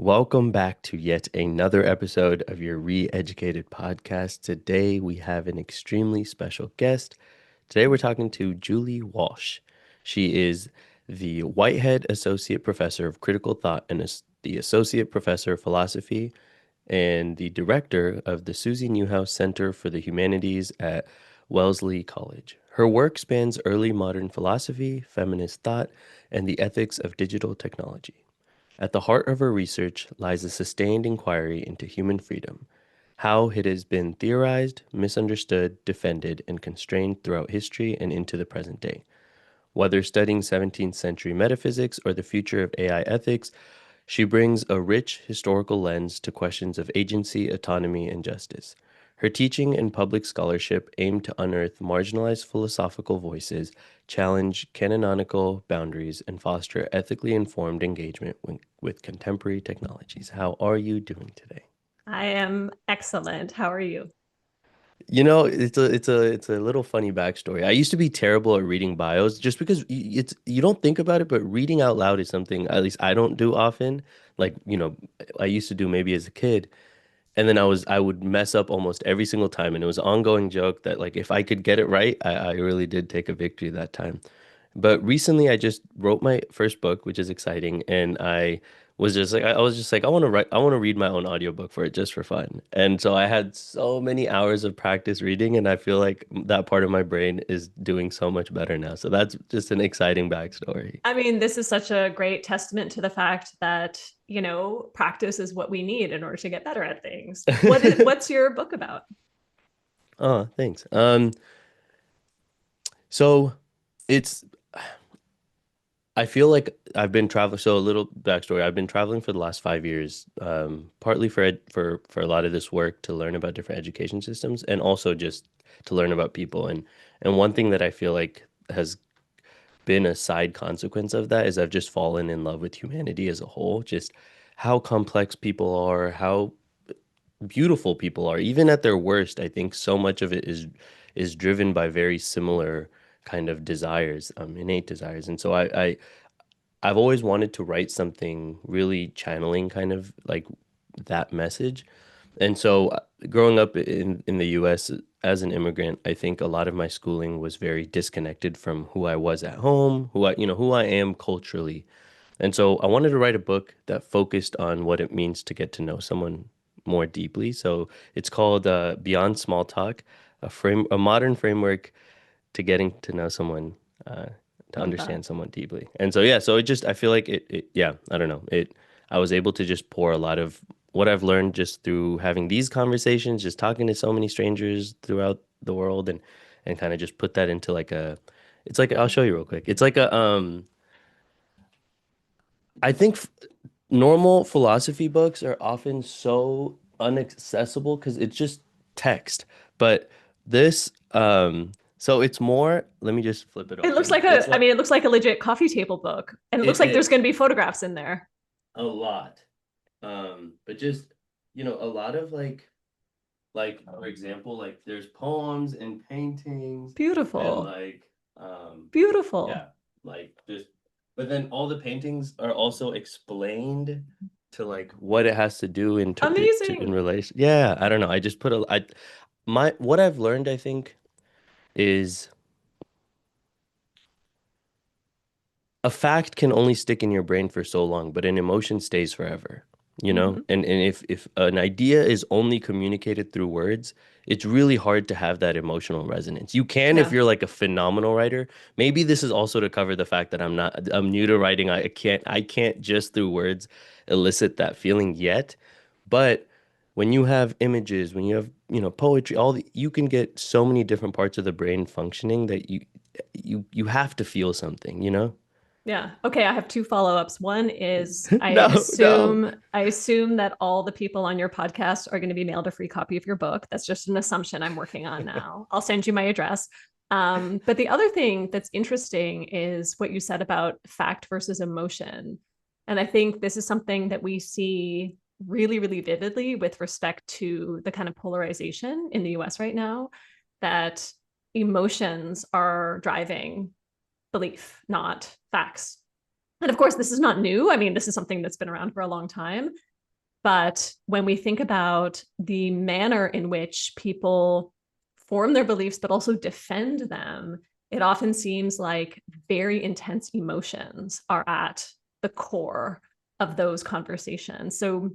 Welcome back to yet another episode of your Re-Educated podcast. Today we have an extremely special guest. Today we're talking to Julie Walsh. She is the Whitehead Associate Professor of Critical Thought and the Associate Professor of Philosophy and the Director of the Suzy Newhouse Center for the Humanities at Wellesley College. Her work spans early modern philosophy, feminist thought, and the ethics of digital technology. At the heart of her research lies a sustained inquiry into human freedom, how it has been theorized, misunderstood, defended, and constrained throughout history and into the present day. Whether studying 17th century metaphysics or the future of AI ethics, she brings a rich historical lens to questions of agency, autonomy, and justice. Her teaching and public scholarship aim to unearth marginalized philosophical voices, challenge canonical boundaries, and foster ethically informed engagement with contemporary technologies. How are you doing today? I am excellent. How are you? It's a little funny backstory. I used to be terrible at reading bios just because you don't think about it, but reading out loud is something at least I don't do often. Like, I used to do maybe as a kid. And then I would mess up almost every single time. And it was an ongoing joke that like if I could get it right, I really did take a victory that time. But recently I just wrote my first book, which is exciting. And I was just like, I want to read my own audiobook for it just for fun. And so I had so many hours of practice reading, and I feel like that part of my brain is doing so much better now. So that's just an exciting backstory. I mean, this is such a great testament to the fact that, practice is what we need in order to get better at things. What's your book about? Oh, thanks. So it's I feel like I've been traveling. So a little backstory. I've been traveling for the last 5 years, partly for a lot of this work to learn about different education systems, and also just to learn about people. And one thing that I feel like has been a side consequence of that is I've just fallen in love with humanity as a whole. Just how complex people are, how beautiful people are, even at their worst. I think so much of it is driven by very similar kind of desires, innate desires. And so I've always wanted to write something really channeling kind of like that message. And so growing up in the US as an immigrant, I think a lot of my schooling was very disconnected from who I was at home, who I am culturally. And so I wanted to write a book that focused on what it means to get to know someone more deeply. So it's called Beyond Small Talk, a modern framework to getting to know someone, uh, to Love that. understand someone deeply. And so yeah, so I feel like yeah, I don't know. I was able to just pour a lot of what I've learned just through having these conversations, just talking to so many strangers throughout the world and kind of just put that into like it's like I'll show you real quick. It's like I think normal philosophy books are often so inaccessible because it's just text. But this, so it's more, let me just flip it It looks open. like It's a, I like, mean, it looks like a legit coffee table book. And it looks it like there's is going to be photographs in there. a lot. But just, a lot of like, for example, like there's poems and paintings and Beautiful. like, Beautiful. yeah, like just, but then all the paintings are also explained to like what it has to do in Amazing. relation. Yeah, I don't know. I just put a I my what I've learned, I think, is a fact can only stick in your brain for so long, but an emotion stays forever, you know? Mhm. And if an idea is only communicated through words, it's really hard to have that emotional resonance. You can if Yeah. you're like a phenomenal writer. Maybe this is also to cover the fact that I'm new to writing. I can't just through words elicit that feeling yet. But when you have images, when you have, poetry, you can get so many different parts of the brain functioning that you have to feel something, you know? Yeah. Okay, I have two follow-ups. One is I No, no. assume I assume that all the people on your podcast are going to be mailed a free copy of your book. That's just an assumption I'm working on now. I'll send you my address. But the other thing that's interesting is what you said about fact versus emotion. And I think this is something that we see really, really vividly with respect to the kind of polarization in the US right now, that emotions are driving belief, not facts. And of course, this is not new. I mean, this is something that's been around for a long time. But when we think about the manner in which people form their beliefs, but also defend them, it often seems like very intense emotions are at the core of those conversations. So,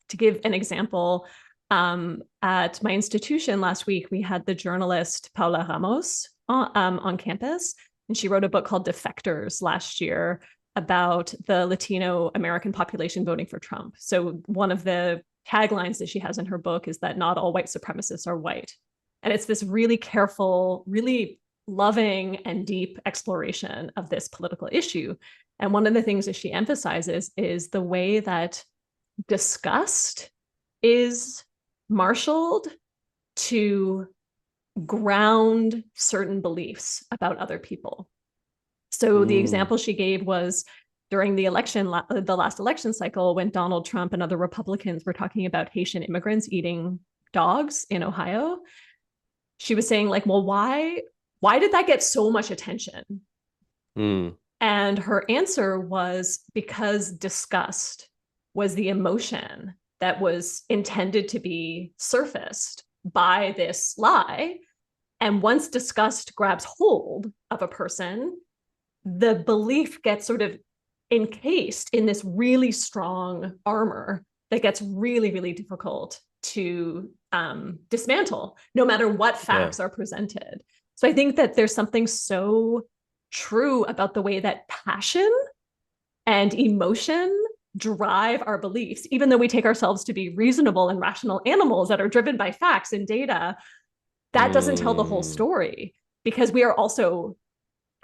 to give an example, at my institution last week, we had the journalist Paula Ramos on campus, and she wrote a book called Defectors last year about the Latino American population voting for Trump. So one of the taglines that she has in her book is that not all white supremacists are white. And it's this really careful, really loving and deep exploration of this political issue. And one of the things that she emphasizes is the way that disgust is marshaled to ground certain beliefs about other people. So the Mm. example she gave was during the election, the last election cycle, when Donald Trump and other Republicans were talking about Haitian immigrants eating dogs in Ohio. She was saying, like, well, why did that get so much attention? Mm. And her answer was because disgust was the emotion that was intended to be surfaced by this lie. And once disgust grabs hold of a person, the belief gets sort of encased in this really strong armor that gets really, really difficult to dismantle, no matter what Yeah. facts are presented. So I think that there's something so true about the way that passion and emotion drive our beliefs, even though we take ourselves to be reasonable and rational animals that are driven by facts and data. That doesn't tell the whole Mm. story, because we are also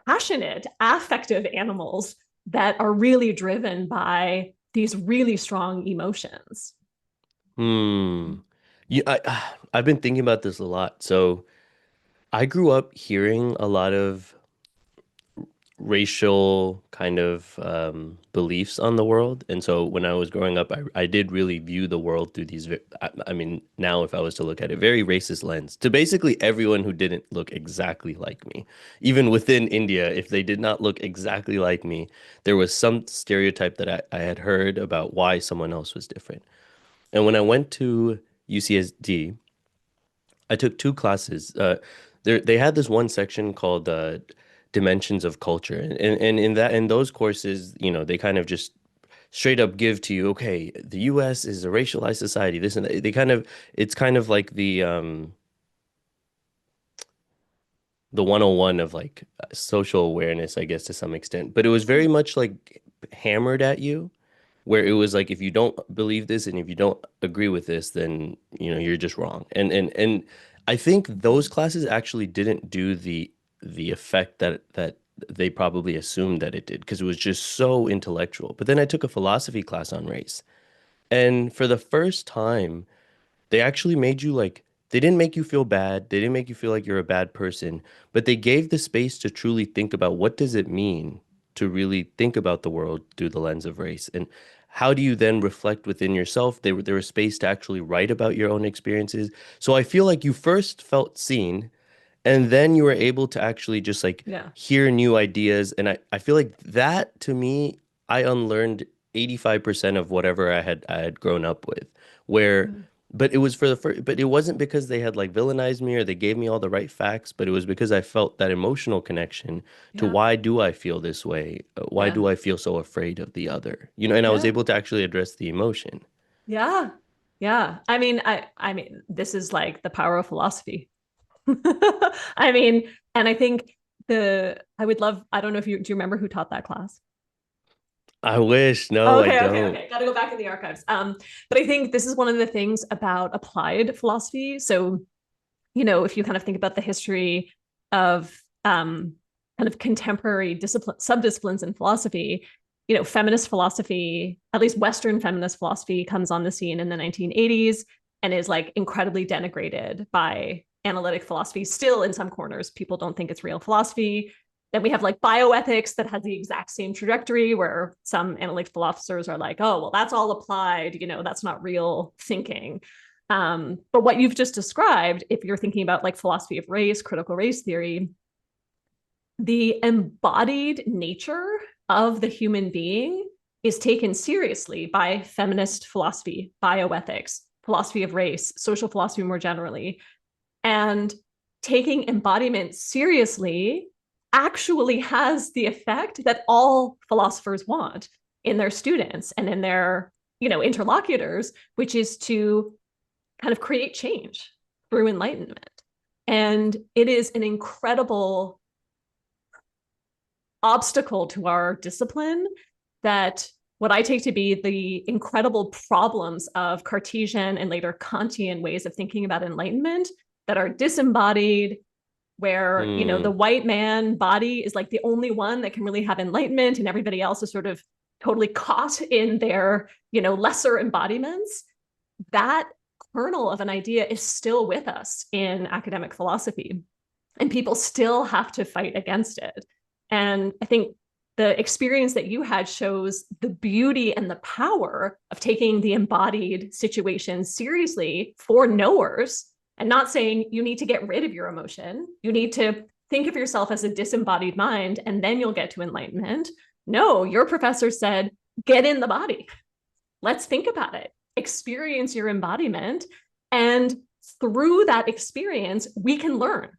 passionate, affective animals that are really driven by these really strong emotions. Hmm. Yeah, I've been thinking about this a lot. So I grew up hearing a lot of racial kind of beliefs on the world. And so when I was growing up, I did really view the world through these, I mean, now if I was to look at it, very racist lens to basically everyone who didn't look exactly like me. Even within India, if they did not look exactly like me, there was some stereotype that I had heard about why someone else was different. And when I went to UCSD, I took two classes. They had this one section called Dimensions of Culture, and in those courses, you know, they kind of just straight up give to you, okay, the U.S. is a racialized society. This and that. They kind of it's kind of like the 101 of like social awareness, I guess, to some extent. But it was very much like hammered at you, where it was like if you don't believe this and if you don't agree with this, then you know you're just wrong. And I think those classes actually didn't do the effect that they probably assumed that it did because it was just so intellectual. But then I took a philosophy class on race, and for the first time they actually made you like, they didn't make you feel bad. They didn't make you feel like you're a bad person, but they gave the space to truly think about what does it mean to really think about the world through the lens of race. And how do you then reflect within yourself? There was space to actually write about your own experiences. So I feel like you first felt seen and then you were able to actually just like Yeah. hear new ideas. And I feel like that to me, I unlearned 85% of whatever I had grown up with. Where Mm. but it was for the first, but it wasn't because they had like villainized me or they gave me all the right facts, but it was because I felt that emotional connection to Yeah. why do I feel this way? Why Yeah. do I feel so afraid of the other? You know, and I was Yeah. able to actually address the emotion. Yeah. Yeah. I mean, this is like the power of philosophy. I mean, and I think I would love, I don't know if do you remember who taught that class? I wish. No, I Okay, okay, don't. okay. Got to go back in the archives. But I think this is one of the things about applied philosophy. So, if you kind of think about the history of kind of contemporary discipline subdisciplines in philosophy, feminist philosophy, at least Western feminist philosophy, comes on the scene in the 1980s and is like incredibly denigrated by analytic philosophy. Still, in some corners, people don't think it's real philosophy. Then we have like bioethics that has the exact same trajectory, where some analytic philosophers are like, oh, well, that's all applied, that's not real thinking. But what you've just described, if you're thinking about like philosophy of race, critical race theory, the embodied nature of the human being is taken seriously by feminist philosophy, bioethics, philosophy of race, social philosophy more generally. And taking embodiment seriously actually has the effect that all philosophers want in their students and in their, interlocutors, which is to kind of create change through enlightenment. And it is an incredible obstacle to our discipline that what I take to be the incredible problems of Cartesian and later Kantian ways of thinking about enlightenment that are disembodied, where, the Mm, white man body is like the only one that can really have enlightenment, and everybody else is sort of totally caught in their, lesser embodiments. That kernel of an idea is still with us in academic philosophy, and people still have to fight against it. And I think the experience that you had shows the beauty and the power of taking the embodied situation seriously for knowers, and not saying you need to get rid of your emotion. You need to think of yourself as a disembodied mind, and then you'll get to enlightenment. No, your professor said, get in the body. Let's think about it. Experience your embodiment. And through that experience, we can learn.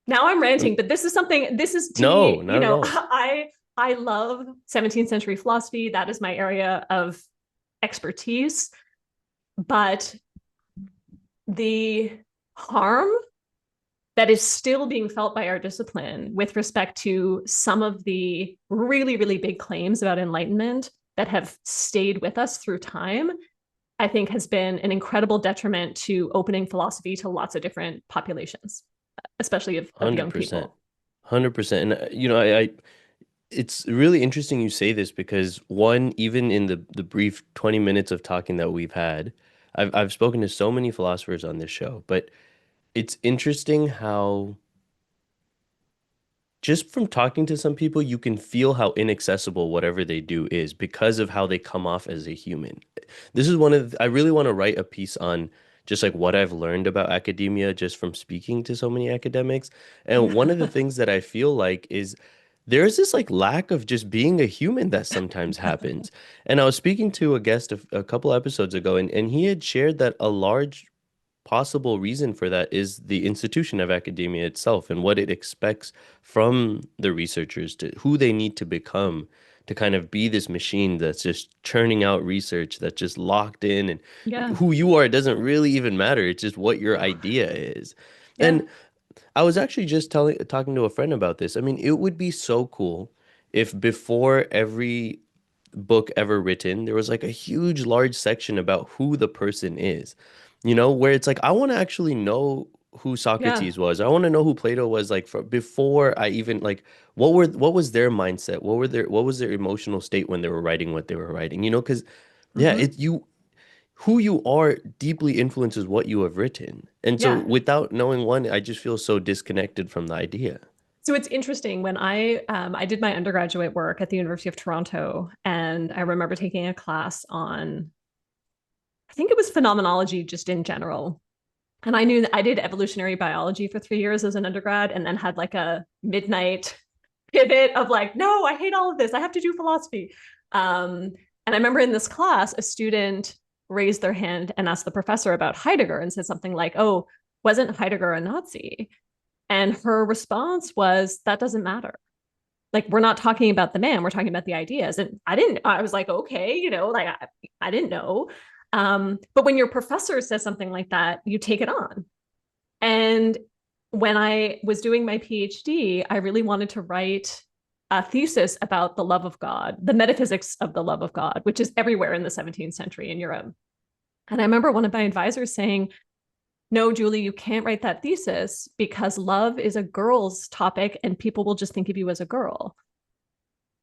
Now I'm ranting, but this is to no, me, not at all. I love 17th century philosophy. That is my area of expertise. But the harm that is still being felt by our discipline with respect to some of the really, really big claims about enlightenment that have stayed with us through time, I think has been an incredible detriment to opening philosophy to lots of different populations, especially of young 100%. people. 100%. And it's really interesting you say this because one, even in the brief 20 minutes of talking that we've had, I've spoken to so many philosophers on this show, but it's interesting how just from talking to some people, you can feel how inaccessible whatever they do is because of how they come off as a human. This is I really want to write a piece on just like what I've learned about academia just from speaking to so many academics. And one of the things that I feel like is there's this like lack of just being a human that sometimes happens. And I was speaking to a guest a couple episodes ago, and he had shared that a large possible reason for that is the institution of academia itself and what it expects from the researchers to who they need to become to kind of be this machine that's just churning out research that's just locked in, and Yeah. who you are doesn't really even matter. It's just what your idea is. Yeah. And I was actually just talking to a friend about this. I mean, it would be so cool if before every book ever written, there was like a huge, large section about who the person is, where it's like, I want to actually know who Yeah. Socrates was. I want to know who Plato was like before I even like, what was their mindset? What was their emotional state when they were writing what they were writing? Because yeah, Mm-hmm. who you are deeply influences what you have written. And so Yeah. without knowing one, I just feel so disconnected from the idea. So it's interesting when I did my undergraduate work at the University of Toronto, and I remember taking a class on, I think it was phenomenology just in general. And I knew that I did evolutionary biology for 3 years as an undergrad, and then had like a midnight pivot of like, no, I hate all of this. I have to do philosophy. And I remember in this class, a student raised their hand and asked the professor about Heidegger and said something like, oh, wasn't Heidegger a Nazi? And her response was, that doesn't matter. Like, we're not talking about the man, we're talking about the ideas. And I was like, okay, like I didn't know. But when your professor says something like that, you take it on. And when I was doing my PhD, I really wanted to write a thesis about the love of God, the metaphysics of the love of God, which is everywhere in the 17th century in Europe. And I remember one of my advisors saying, no, Julie, you can't write that thesis because love is a girl's topic and people will just think of you as a girl.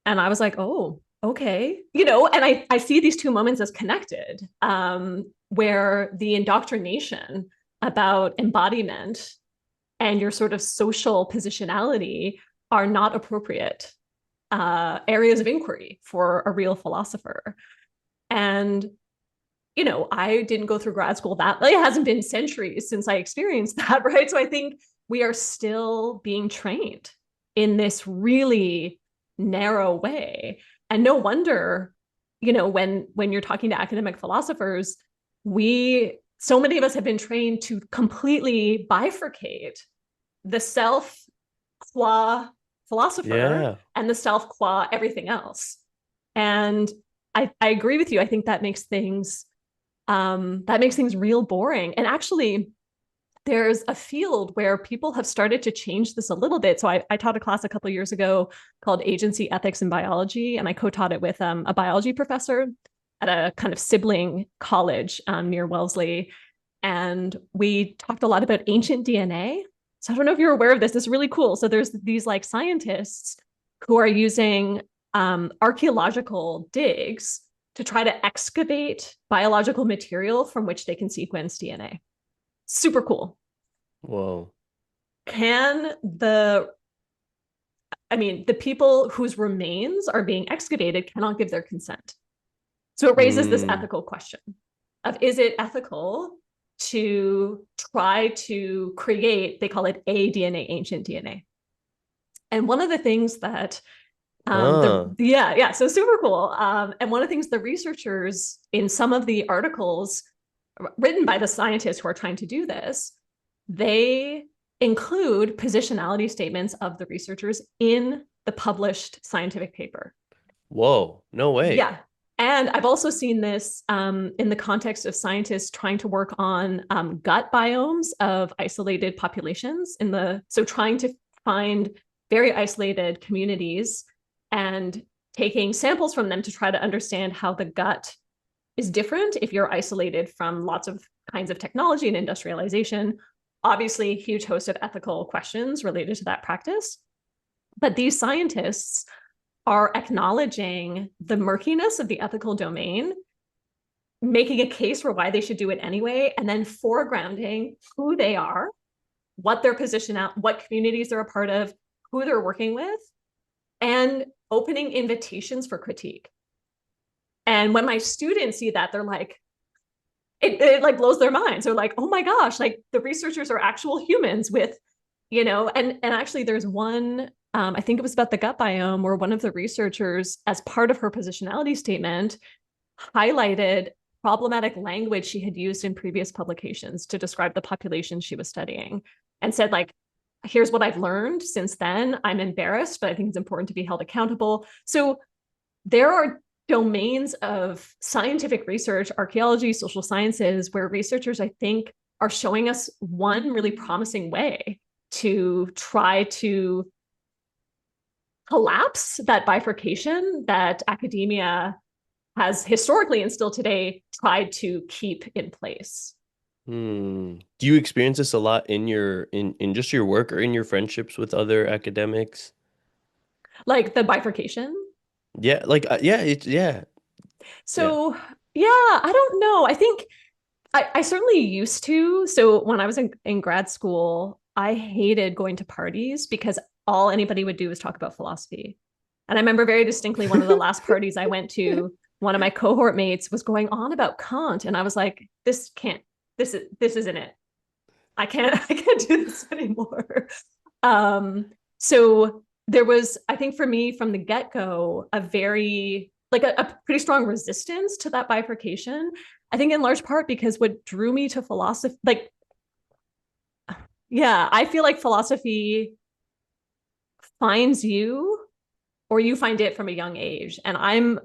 And I was like, oh, okay. And I see these two moments as connected, where the indoctrination about embodiment and your sort of social positionality are not appropriate areas of inquiry for a real philosopher. And I didn't go through grad school that like, it hasn't been centuries since I experienced that, right? So I think we are still being trained in this really narrow way. And no wonder, when you're talking to academic philosophers, so many of us have been trained to completely bifurcate the self qua philosopher Yeah. and the self qua everything else. And I agree with you. I think that makes things real boring. And actually, there's a field where people have started to change this a little bit. So I taught a class a couple of years ago called Agency, Ethics, and Biology, and I co-taught it with a biology professor at a kind of sibling college near Wellesley. And we talked a lot about ancient DNA. So I don't know if you're aware of this. This is really cool. So there's these like scientists who are using archaeological digs to try to excavate biological material from which they can sequence DNA. Super cool. Whoa. Can the the people whose remains are being excavated cannot give their consent. So it raises this Mm. ethical question of, is it ethical to try to create, they call it aDNA, ancient DNA. And one of the things that Huh. so super cool. And one of the things the researchers in some of the articles written by the scientists who are trying to do this, they include positionality statements of the researchers in the published scientific paper. Whoa. No way. Yeah. And I've also seen this in the context of scientists trying to work on gut biomes of isolated populations so trying to find very isolated communities and taking samples from them to try to understand how the gut is different if you're isolated from lots of kinds of technology and industrialization. Obviously, huge host of ethical questions related to that practice. But these scientists are acknowledging the murkiness of the ethical domain, making a case for why they should do it anyway, and then foregrounding who they are, what their position out, what communities they're a part of, who they're working with, and opening invitations for critique. And when my students see that, they're like, it like blows their minds. They're like, oh my gosh, like the researchers are actual humans with, and actually there's one, I think it was about the gut biome, where one of the researchers, as part of her positionality statement, highlighted problematic language she had used in previous publications to describe the population she was studying, and said, like, here's what I've learned since then. I'm embarrassed, but I think it's important to be held accountable. So there are domains of scientific research, archaeology, social sciences, where researchers, I think, are showing us one really promising way to try to collapse that bifurcation that academia has historically and still today tried to keep in place. Hmm. Do you experience this a lot in your in just your work or in your friendships with other academics? Like the bifurcation. Yeah, like yeah, it's yeah. Yeah. So, yeah, I don't know. I think I certainly used to. So when I was in grad school, I hated going to parties because all anybody would do was talk about philosophy. And I remember very distinctly one of the last parties I went to, one of my cohort mates was going on about Kant. And I was like, this isn't it. I can't do this anymore. So there was, I think for me from the get-go, a very like a pretty strong resistance to that bifurcation. I think in large part because what drew me to philosophy, like, yeah, I feel like philosophy finds you or you find it from a young age. And I'm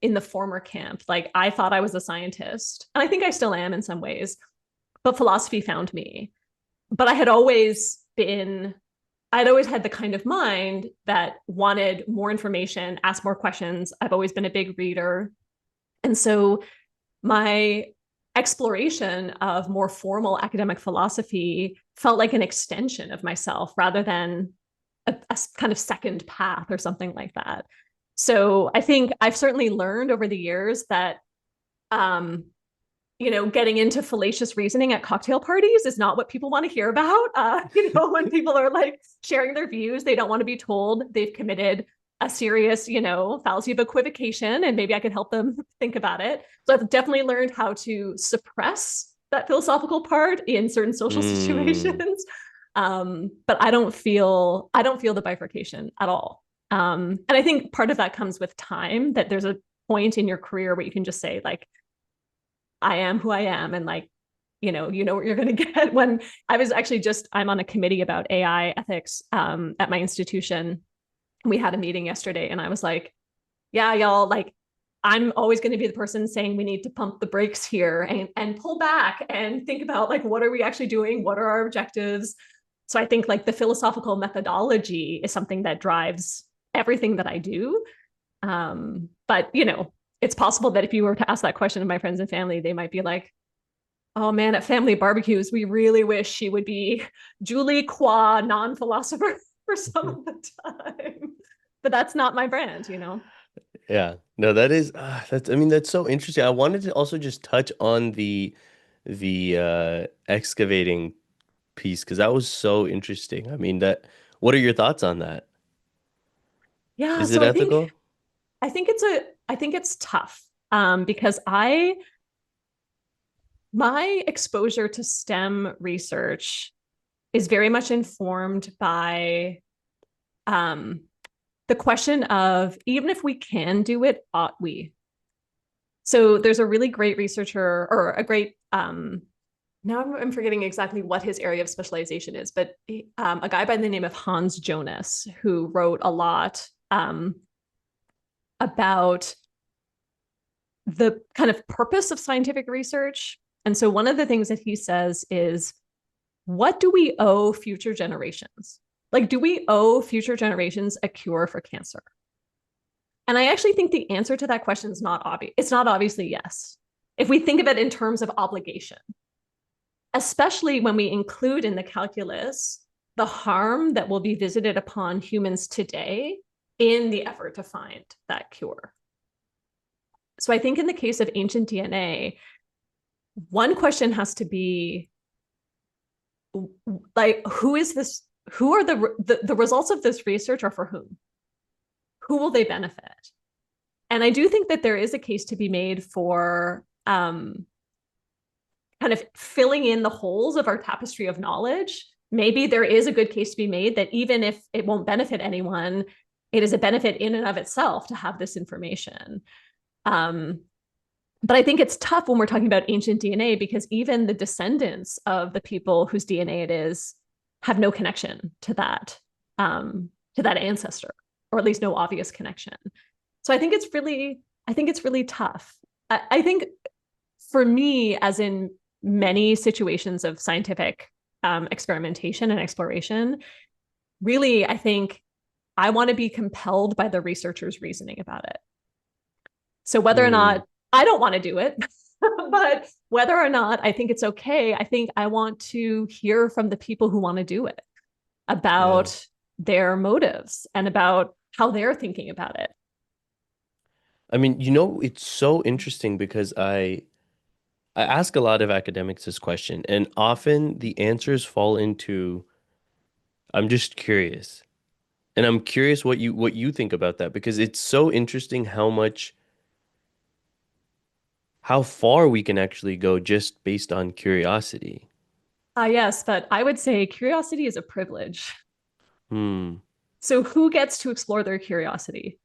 in the former camp. Like, I thought I was a scientist, and I think I still am in some ways, but philosophy found me. But I'd always had the kind of mind that wanted more information, asked more questions. I've always been a big reader. And so my exploration of more formal academic philosophy felt like an extension of myself rather than a kind of second path or something like that. So I think I've certainly learned over the years that getting into fallacious reasoning at cocktail parties is not what people want to hear about. When people are like sharing their views, they don't want to be told they've committed a serious, fallacy of equivocation, and maybe I could help them think about it. So I've definitely learned how to suppress that philosophical part in certain social Hmm. situations. But I don't feel the bifurcation at all. And I think part of that comes with time, that there's a point in your career where you can just say, like, I am who I am, and like, you know what you're going to get. When I was actually I'm on a committee about AI ethics at my institution. We had a meeting yesterday, and I was like, yeah, y'all, like, I'm always going to be the person saying we need to pump the brakes here and pull back and think about, like, what are we actually doing? What are our objectives? So I think like the philosophical methodology is something that drives everything that I do. But it's possible that if you were to ask that question to my friends and family, they might be like, oh man, at family barbecues, we really wish she would be Julie Qua, non-philosopher for some of the time. But that's not my brand. Yeah. No, that's I mean that's so interesting. I wanted to also just touch on the excavating piece because that was so interesting. I mean that what are your thoughts on that? Yeah, Is it so ethical? I think it's tough because I my exposure to STEM research is very much informed by um, the question of, even if we can do it, ought we? So there's a really great researcher, or a great now I'm forgetting exactly what his area of specialization is, but a guy by the name of Hans Jonas, who wrote a lot about the kind of purpose of scientific research. And so one of the things that he says is, what do we owe future generations? Like, do we owe future generations a cure for cancer? And I actually think the answer to that question is not obvious. It's not obviously yes. If we think of it in terms of obligation, especially when we include in the calculus the harm that will be visited upon humans today in the effort to find that cure. So I think in the case of ancient DNA, one question has to be, like, who is this? Who are the results of this research are for whom? Who will they benefit? And I do think that there is a case to be made for kind of filling in the holes of our tapestry of knowledge. Maybe there is a good case to be made that even if it won't benefit anyone, it is a benefit in and of itself to have this information. But I think it's tough when we're talking about ancient DNA, because even the descendants of the people whose DNA it is have no connection to that ancestor, or at least no obvious connection. So I think it's really tough. I think for me, as in many situations of scientific experimentation and exploration, really, I think I want to be compelled by the researcher's reasoning about it. So whether or Hmm. not I don't want to do it, but whether or not I think it's okay, I think I want to hear from the people who want to do it Yeah. about their motives and about how they're thinking about it. I mean, it's so interesting because I ask a lot of academics this question, and often the answers fall into I'm just curious. And I'm curious what you think about that because it's so interesting how far we can actually go just based on curiosity. Yes, but I would say curiosity is a privilege. Hmm. So who gets to explore their curiosity?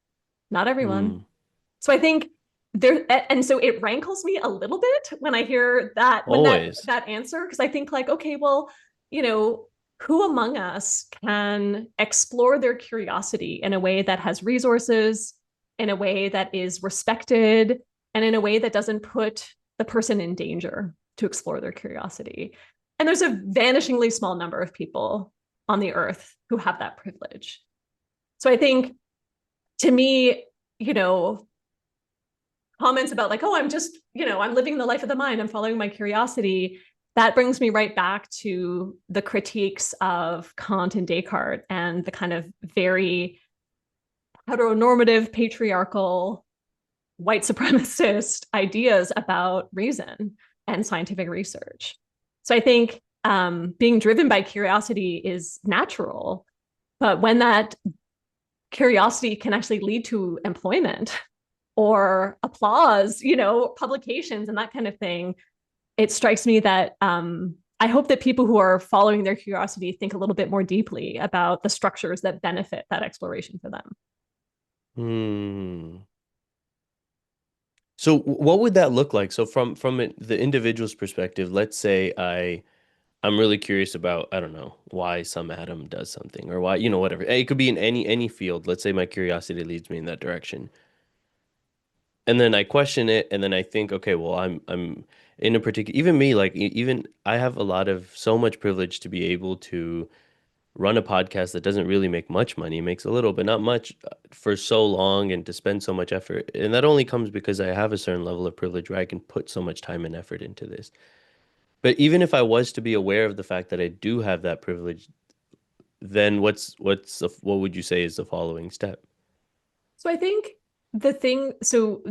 Not everyone. Hmm. So I think there, and so it rankles me a little bit when I hear that, when Always. that answer, because I think, like, okay, well, you know, who among us can explore their curiosity in a way that has resources, in a way that is respected, and in a way that doesn't put the person in danger to explore their curiosity? And there's a vanishingly small number of people on the earth who have that privilege. So I think, to me, you know, comments about, like, oh, I'm just, I'm living the life of the mind, I'm following my curiosity, that brings me right back to the critiques of Kant and Descartes and the kind of very heteronormative, patriarchal, white supremacist ideas about reason and scientific research. So I think being driven by curiosity is natural, but when that curiosity can actually lead to employment or applause, publications and that kind of thing, it strikes me that I hope that people who are following their curiosity think a little bit more deeply about the structures that benefit that exploration for them. Hmm. So what would that look like? So the individual's perspective, let's say I'm really curious about, I don't know, why some atom does something or why, whatever. It could be in any field. Let's say my curiosity leads me in that direction. And then I question it and then I think, okay, well, I'm in a particular, even me, like even I have a lot of so much privilege to be able to run a podcast that doesn't really make much money. It makes a little, but not much for so long and to spend so much effort. And that only comes because I have a certain level of privilege where I can put so much time and effort into this. But even if I was to be aware of the fact that I do have that privilege, then what would you say is the following step? So I think the thing, so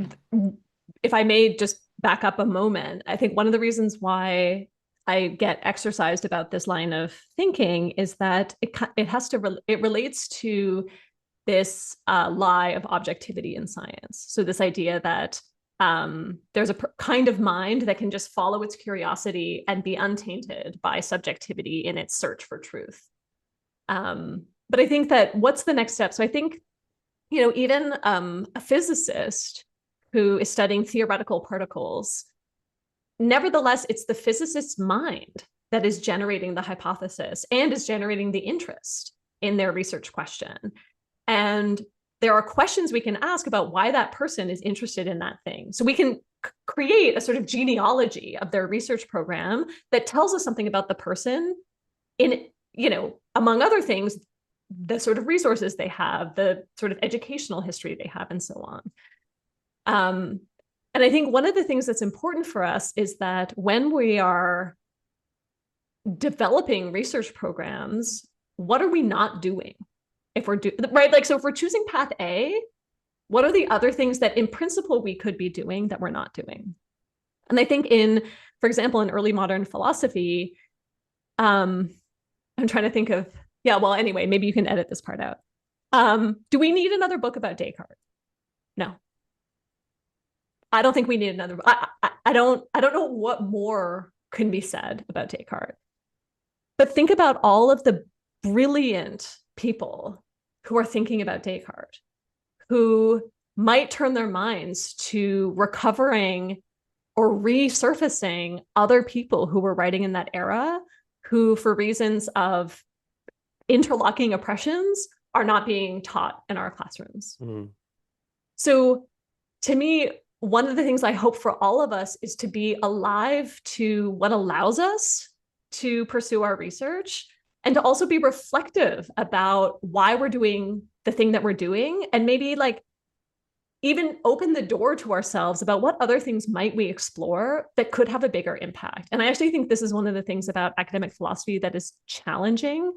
if I may just back up a moment, I think one of the reasons why I get exercised about this line of thinking is that it has to it relates to this lie of objectivity in science. So this idea that there's a kind of mind that can just follow its curiosity and be untainted by subjectivity in its search for truth. But I think that what's the next step? So I think, even a physicist who is studying theoretical particles, nevertheless, it's the physicist's mind that is generating the hypothesis and is generating the interest in their research question. And there are questions we can ask about why that person is interested in that thing. So we can create a sort of genealogy of their research program that tells us something about the person in, among other things, the sort of resources they have, the sort of educational history they have, and so on. And I think one of the things that's important for us is that when we are developing research programs, what are we not doing? If we're right, like, so if we're choosing path A, what are the other things that in principle we could be doing that we're not doing? And I think for example, in early modern philosophy, I'm trying to think of, yeah, well, anyway, maybe you can edit this part out. Do we need another book about Descartes? No. I don't think we need another. I don't know what more can be said about Descartes. But think about all of the brilliant people who are thinking about Descartes, who might turn their minds to recovering or resurfacing other people who were writing in that era, who, for reasons of interlocking oppressions, are not being taught in our classrooms. Mm. So, to me, one of the things I hope for all of us is to be alive to what allows us to pursue our research and to also be reflective about why we're doing the thing that we're doing, and maybe like even open the door to ourselves about what other things might we explore that could have a bigger impact. And I actually think this is one of the things about academic philosophy that is challenging,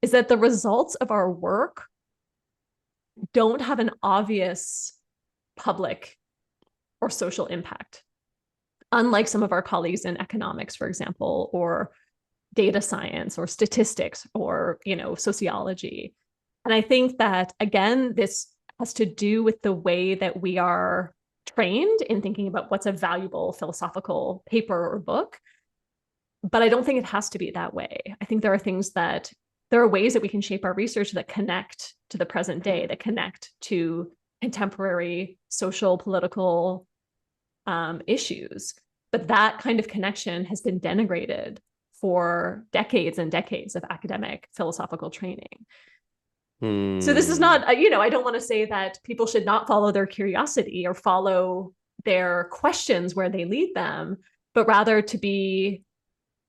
is that the results of our work don't have an obvious public or social impact, unlike some of our colleagues in economics, for example, or data science or statistics or, sociology. And I think that, again, this has to do with the way that we are trained in thinking about what's a valuable philosophical paper or book. But I don't think it has to be that way. I think there are ways that we can shape our research that connect to the present day, that connect to contemporary social, political issues. But that kind of connection has been denigrated for decades and decades of academic philosophical training. So this is Hmm. not, I don't want to say that people should not follow their curiosity or follow their questions where they lead them, but rather to be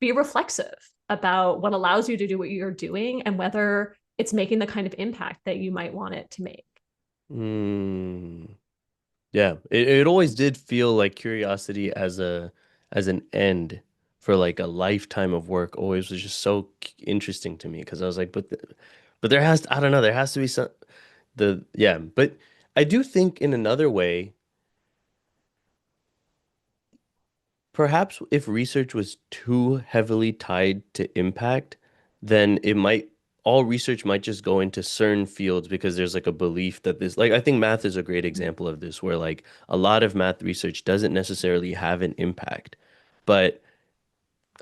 reflexive about what allows you to do what you're doing and whether it's making the kind of impact that you might want it to make. Hmm. Yeah, it always did feel like curiosity as an end for like a lifetime of work always was just so interesting to me because I was like, but there I don't know, there has to be some yeah, but I do think in another way, perhaps if research was too heavily tied to impact, then all research might just go into certain fields because there's like a belief that this, like, I think math is a great example of this, where like a lot of math research doesn't necessarily have an impact, but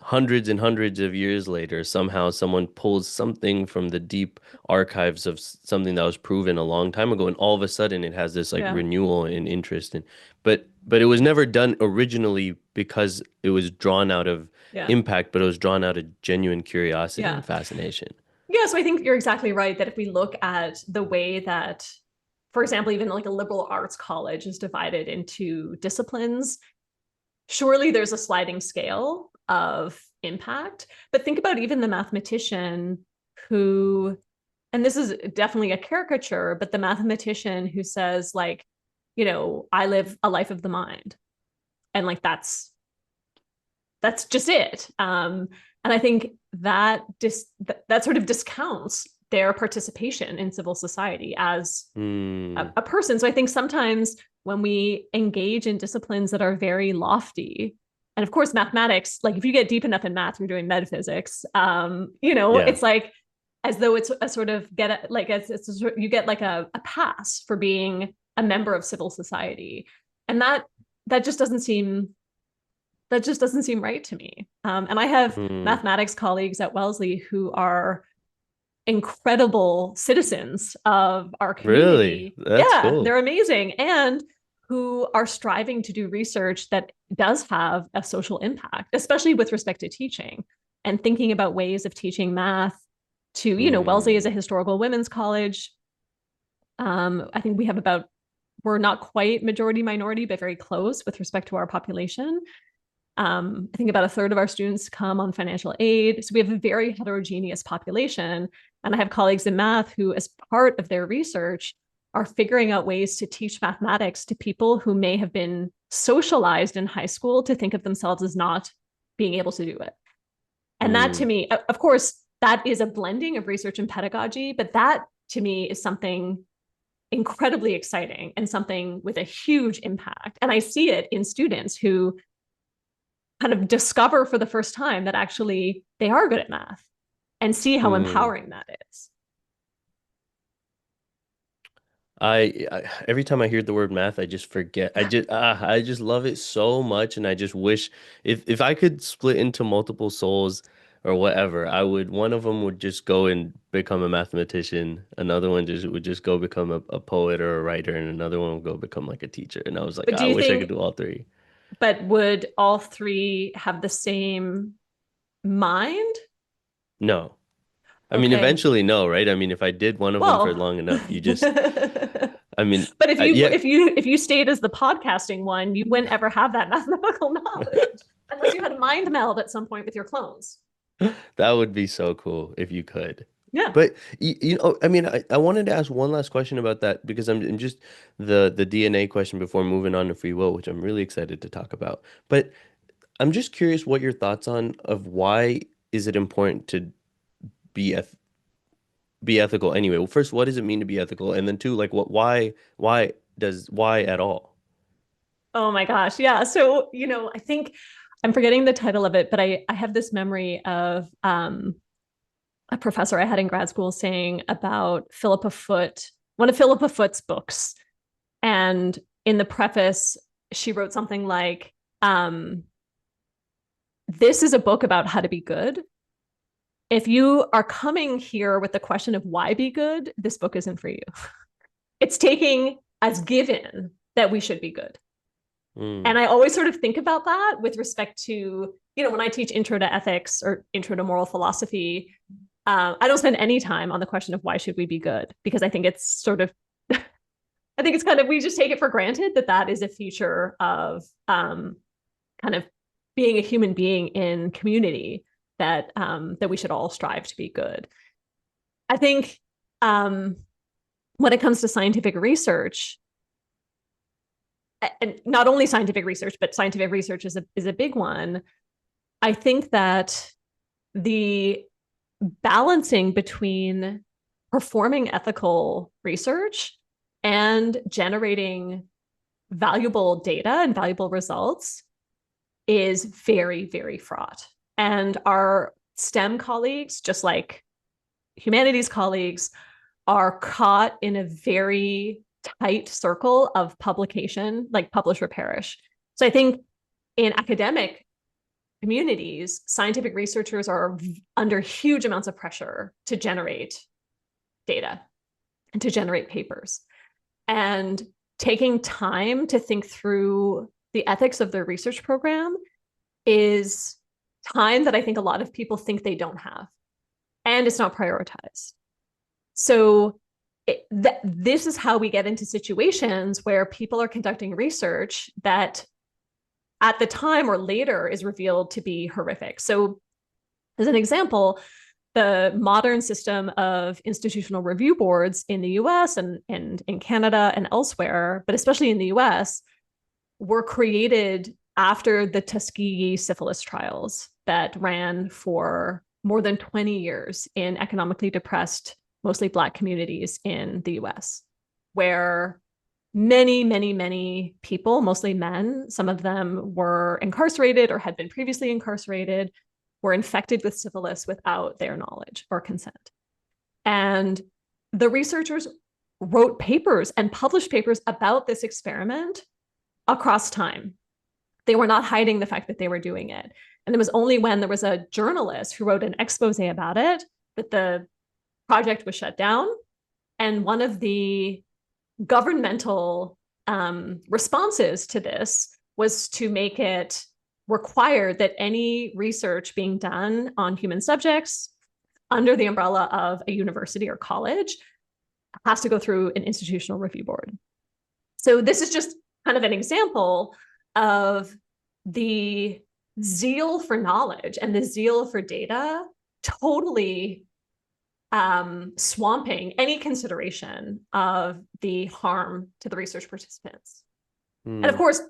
hundreds and hundreds of years later, somehow someone pulls something from the deep archives of something that was proven a long time ago, and all of a sudden it has this like Yeah. renewal and interest in, but it was never done originally because it was drawn out of Yeah. impact, but it was drawn out of genuine curiosity Yeah. and fascination. Yeah. So I think you're exactly right that if we look at the way that, for example, even like a liberal arts college is divided into disciplines, surely there's a sliding scale of impact. But think about even the mathematician who, and this is definitely a caricature, but the mathematician who says, like, I live a life of the mind. And like that's just it. And I think that sort of discounts their participation in civil society as Hmm. a person. So I think sometimes when we engage in disciplines that are very lofty, and of course, mathematics, like if you get deep enough in math, you're doing metaphysics. Yeah. It's like as though it's a sort of you get like a pass for being a member of civil society, and that just doesn't seem that just doesn't seem right to me. And I have Hmm. mathematics colleagues at Wellesley who are incredible citizens of our Really? community. That's Yeah, cool. they're amazing. And who are striving to do research that does have a social impact, especially with respect to teaching and thinking about ways of teaching math to, Wellesley is Hmm. a historical women's college. I think we're not quite majority minority, but very close with respect to our population. I think about a third of our students come on financial aid. So we have a very heterogeneous population. And I have colleagues in math who, as part of their research, are figuring out ways to teach mathematics to people who may have been socialized in high school to think of themselves as not being able to do it. And that to Hmm. me, of course, that is a blending of research and pedagogy, but that to me is something incredibly exciting and something with a huge impact. And I see it in students who kind of discover for the first time that actually they are good at math and see how Hmm. empowering that is. Every time I hear the word math, I just forget. I just love it so much, and I just wish if I could split into multiple souls or whatever, I would. One of them would just go and become a mathematician. Another one just would just go become a poet or a writer, and another one would go become like a teacher. And I was like, But do I you wish I could think, do all three. but would all three have the same mind? No, I mean Okay. eventually no, right? I mean if I did one of them for Well, long enough, you just. but I mean, if yeah, you stayed as the podcasting one, you wouldn't ever have that mathematical knowledge unless you had a mind meld at some point with your clones. that would be so cool if you could. Yeah. But I mean, I wanted to ask one last question about that because I'm just the DNA question before moving on to free will, which I'm really excited to talk about. But I'm just curious what your thoughts on of why is it important to be be ethical anyway? Well, first, what does it mean to be ethical? And then two, like why at all? Oh my gosh. Yeah. So, I think I'm forgetting the title of it, but I have this memory of a professor I had in grad school saying about Philippa Foot, one of Philippa Foot's books. And in the preface, she wrote something like, this is a book about how to be good. If you are coming here with the question of why be good, this book isn't for you. It's taking as given that we should be good. Mm, And I always sort of think about that with respect to, when I teach intro to ethics or intro to moral philosophy, I don't spend any time on the question of why should we be good, because I think it's sort of, I think it's kind of, we just take it for granted that that is a feature of kind of being a human being in community, that we should all strive to be good. I think um, when it comes to scientific research, and not only scientific research, but scientific research is a big one. I think that the balancing between performing ethical research and generating valuable data and valuable results is very, very fraught. And our STEM colleagues, just like humanities colleagues, are caught in a very tight circle of publication, like publish or perish. So I think in academic communities, scientific researchers are under huge amounts of pressure to generate data and to generate papers. And taking time to think through the ethics of their research program is time that I think a lot of people think they don't have, and it's not prioritized. So this is how we get into situations where people are conducting research that at the time or later is revealed to be horrific. So as an example, the modern system of institutional review boards in the US and in Canada and elsewhere, but especially in the US, were created after the Tuskegee syphilis trials that ran for more than 20 years in economically depressed, mostly Black communities in the US, where many people, mostly men, some of them were incarcerated or had been previously incarcerated, were infected with syphilis without their knowledge or consent. And the researchers wrote papers and published papers about this experiment across time. They were not hiding the fact that they were doing it. And it was only when there was a journalist who wrote an expose about it that the project was shut down. And one of the governmental responses to this was to make it required that any research being done on human subjects under the umbrella of a university or college has to go through an institutional review board. So this is just kind of an example of the zeal for knowledge and the zeal for data totally swamping any consideration of the harm to the research participants. And of course,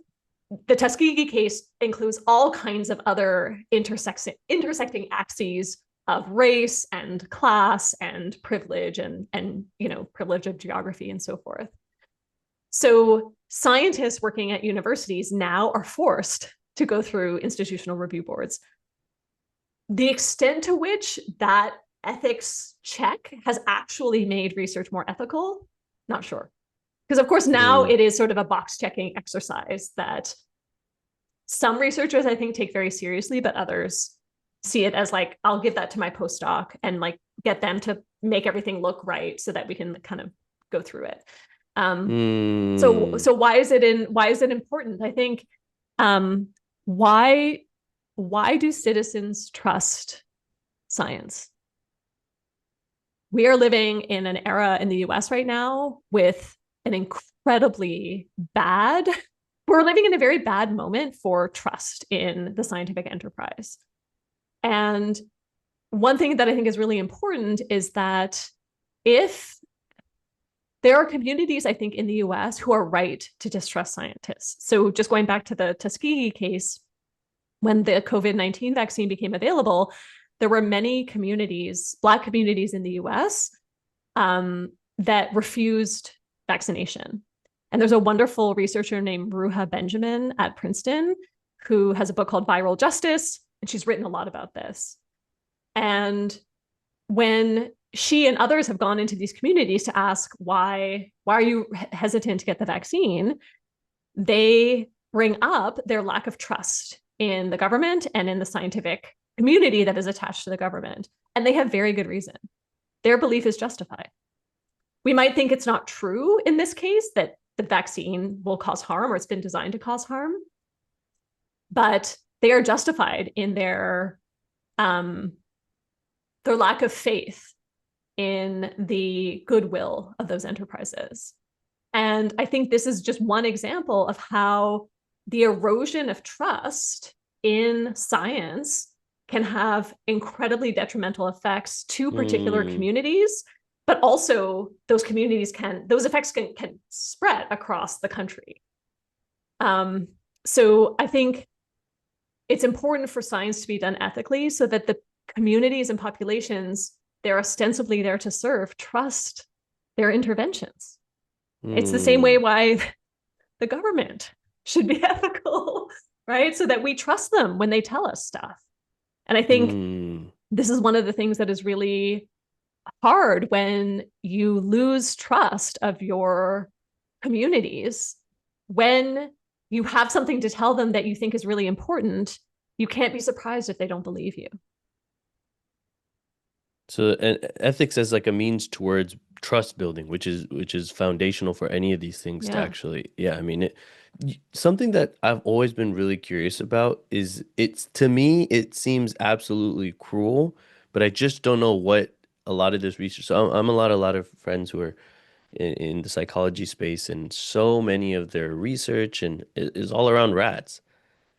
the Tuskegee case includes all kinds of other intersecting axes of race and class and privilege and privilege of geography and so forth. So scientists working at universities now are forced to go through institutional review boards. The extent to which that ethics check has actually made research more ethical, not sure. Because of course now it is sort of a box checking exercise that some researchers I think take very seriously, but others see it as like, I'll give that to my postdoc and like get them to make everything look right so that we can kind of go through it. So why is it important? I think why do citizens trust science? We are living in an era in the US right now with an incredibly bad, we're living in a very bad moment for trust in the scientific enterprise. And one thing that I think is really important is that if there are communities, I think, in the US who are right to distrust scientists. So just going back to the Tuskegee case, when the COVID-19 vaccine became available, there were many communities, Black communities in the US, that refused vaccination. And there's a wonderful researcher named Ruha Benjamin at Princeton who has a book called Viral Justice, and she's written a lot about this. And when she and others have gone into these communities to ask why are you hesitant to get the vaccine, they bring up their lack of trust in the government and in the scientific community that is attached to the government. And they have very good reason. Their belief is justified. We might think it's not true in this case that the vaccine will cause harm or it's been designed to cause harm, but they are justified in their lack of faith in the goodwill of those enterprises. And I think this is just one example of how the erosion of trust in science can have incredibly detrimental effects to particular communities, but also those effects can spread across the country. So I think it's important for science to be done ethically so that the communities and populations they're ostensibly there to serve trust their interventions. It's the same way why the government should be ethical, right? So that we trust them when they tell us stuff. And I think this is one of the things that is really hard when you lose trust of your communities, when you have something to tell them that you think is really important, you can't be surprised if they don't believe you. So, and ethics as like a means towards trust building, which is foundational for any of these things to Yeah. actually, yeah, I mean something that I've always been really curious about is it's to me it seems absolutely cruel, but I just don't know what a lot of this research. So I'm a lot of friends who are in the psychology space, and so many of their research and is all around rats.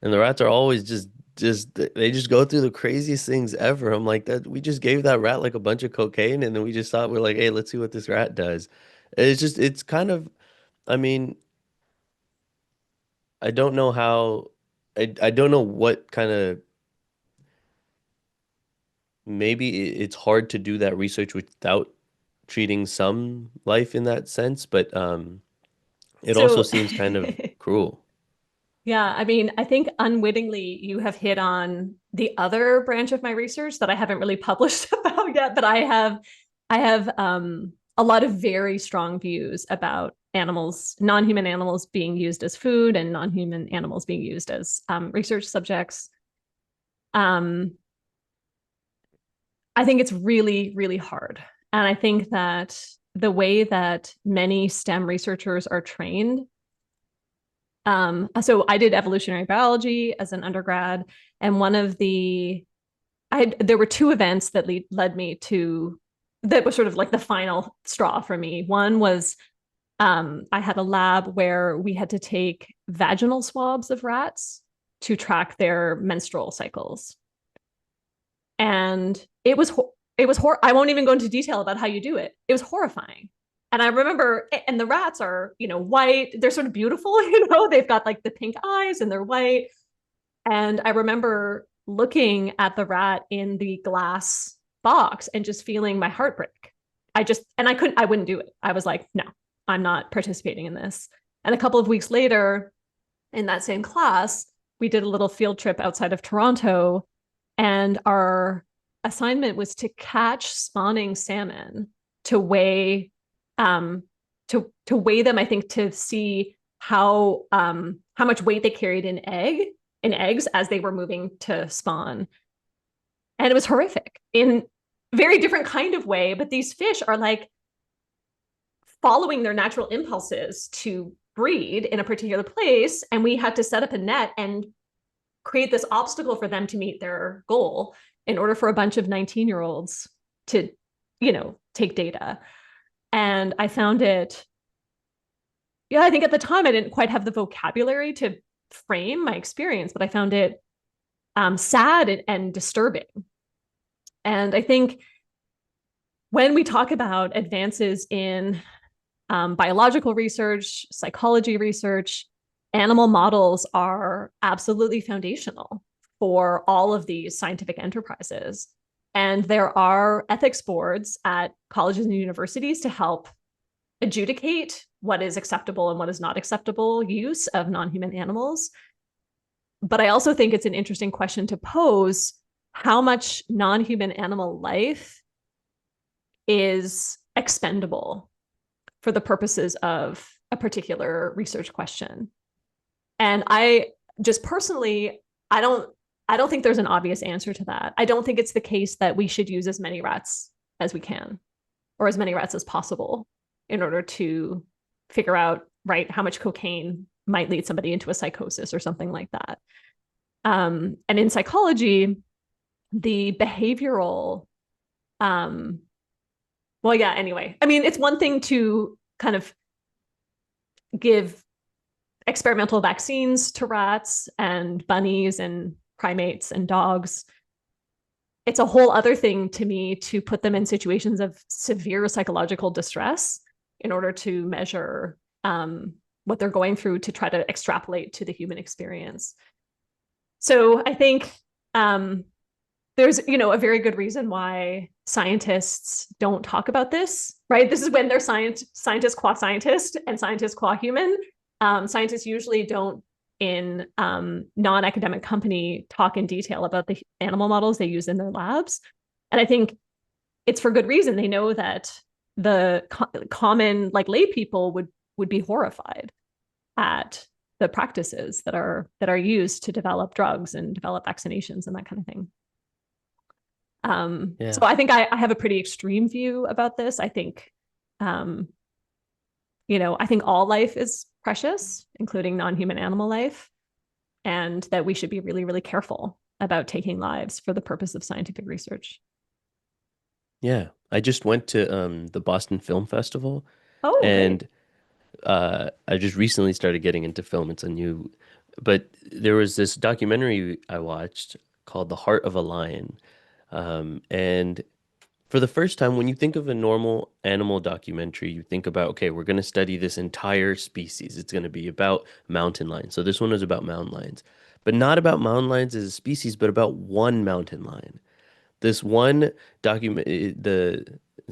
And the rats are always just they just go through the craziest things ever. I'm like that we just gave that rat like a bunch of cocaine and then we just thought we're like, hey, let's see what this rat does. It's kind of I mean, I don't know how I don't know what kind of maybe it's hard to do that research without treating some life in that sense, but it also So seems kind of cruel. yeah, I mean, I think unwittingly you have hit on the other branch of my research that I haven't really published about yet, but I have a lot of very strong views about animals, non-human animals being used as food and non-human animals being used as research subjects. Um, I think it's really, really hard. And I think that the way that many STEM researchers are trained, so I did evolutionary biology as an undergrad, and there were two events that led me to that was sort of like the final straw for me. One was I had a lab where we had to take vaginal swabs of rats to track their menstrual cycles, and I won't even go into detail about how you do it. It was horrifying. And I remember, and the rats are, white. They're sort of beautiful, they've got like the pink eyes and they're white. And I remember looking at the rat in the glass box and just feeling my heart break. I wouldn't do it. I was like, no, I'm not participating in this. And a couple of weeks later, in that same class, we did a little field trip outside of Toronto, and our assignment was to catch spawning salmon to weigh um to weigh them, I think, to see how much weight they carried in eggs as they were moving to spawn. And it was horrific in very different kind of way, but these fish are like following their natural impulses to breed in a particular place, and we had to set up a net and create this obstacle for them to meet their goal in order for a bunch of 19-year-olds to, take data. And I found it, yeah, I think at the time I didn't quite have the vocabulary to frame my experience, but I found it sad and disturbing. And I think when we talk about advances in biological research, psychology research, animal models are absolutely foundational for all of these scientific enterprises. And there are ethics boards at colleges and universities to help adjudicate what is acceptable and what is not acceptable use of non-human animals. But I also think it's an interesting question to pose: how much non-human animal life is expendable for the purposes of a particular research question? And I just personally, I don't I don't think there's an obvious answer to that. I don't think it's the case that we should use as many rats as we can, or as many rats as possible, in order to figure out, right, how much cocaine might lead somebody into a psychosis or something like that. And in psychology, the behavioral, well, yeah, anyway, I mean, it's one thing to kind of give experimental vaccines to rats and bunnies and primates and dogs. It's a whole other thing to me to put them in situations of severe psychological distress in order to measure what they're going through, to try to extrapolate to the human experience. So I think there's, a very good reason why scientists don't talk about this, right? This is when they're scientists qua scientist and scientists qua human. Scientists usually don't, in non-academic company, talk in detail about the animal models they use in their labs. And I think it's for good reason. They know that the common, like, lay people would be horrified at the practices that are used to develop drugs and develop vaccinations and that kind of thing. So Yeah. I think I have a pretty extreme view about this. I think, um, I think all life is precious, including non-human animal life, and that we should be really, really careful about taking lives for the purpose of scientific research. Yeah. I just went to the Boston Film Festival, Oh, great. and I just recently started getting into film. It's a new, but there was this documentary I watched called The Heart of a Lion. And for the first time, when you think of a normal animal documentary, you think about, okay, we're going to study this entire species. It's going to be about mountain lions. So this one was about mountain lions, but not about mountain lions as a species, but about one mountain lion. This one document, it's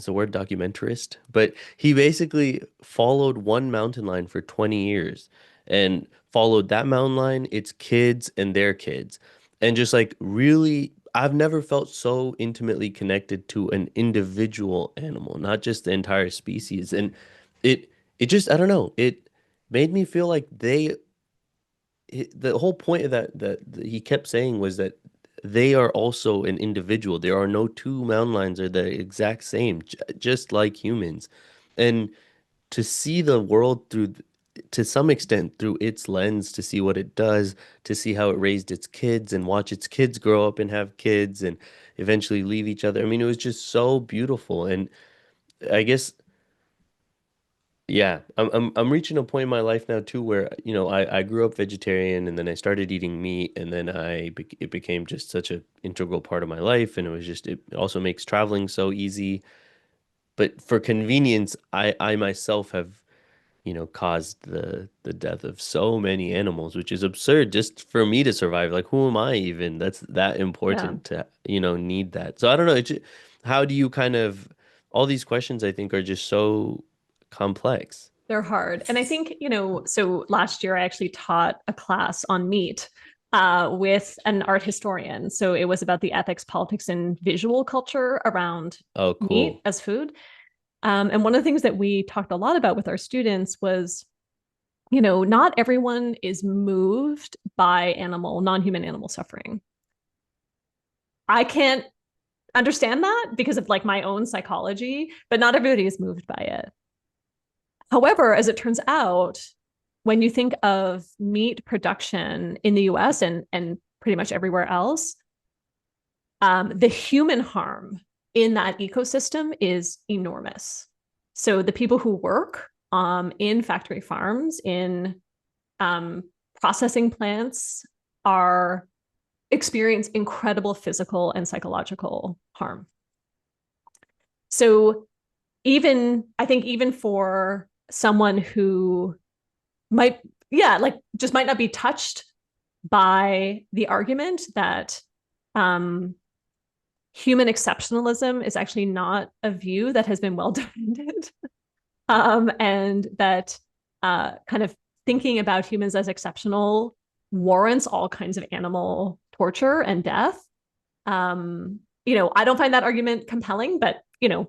the word documentarist, but he basically followed one mountain lion for 20 years and followed that mountain lion, its kids and their kids. And just like really, I've never felt so intimately connected to an individual animal, not just the entire species. And it it just, I don't know, it made me feel like the whole point of that he kept saying was that they are also an individual. There are no two mountain lions are the exact same, just like humans. And to see the world to some extent, through its lens, to see what it does, to see how it raised its kids and watch its kids grow up and have kids and eventually leave each other. I mean, it was just so beautiful. And I guess yeah, I'm reaching a point in my life now too where, I grew up vegetarian and then I started eating meat and then it became just such an integral part of my life, and it also makes traveling so easy. But for convenience, I myself have, caused the death of so many animals, which is absurd just for me to survive. Like, who am I even? That's that Yeah. important to, need that. So I don't know. How do you kind of, all these questions I think are just so complex. They're hard. And I think, so last year I actually taught a class on meat with an art historian. So it was about the ethics, politics, and visual culture around Oh, meat cool. as food. And one of the things that we talked a lot about with our students was, not everyone is moved by non-human animal suffering. I can't understand that because of like my own psychology, but not everybody is moved by it. However, as it turns out, when you think of meat production in the US and pretty much everywhere else, the human harm in that ecosystem is enormous. So the people who work in factory farms, in um, processing plants, are experience incredible physical and psychological harm. So I think even for someone who might, yeah, like just might not be touched by the argument that um, human exceptionalism is actually not a view that has been well defended, and that kind of thinking about humans as exceptional warrants all kinds of animal torture and death. I don't find that argument compelling, but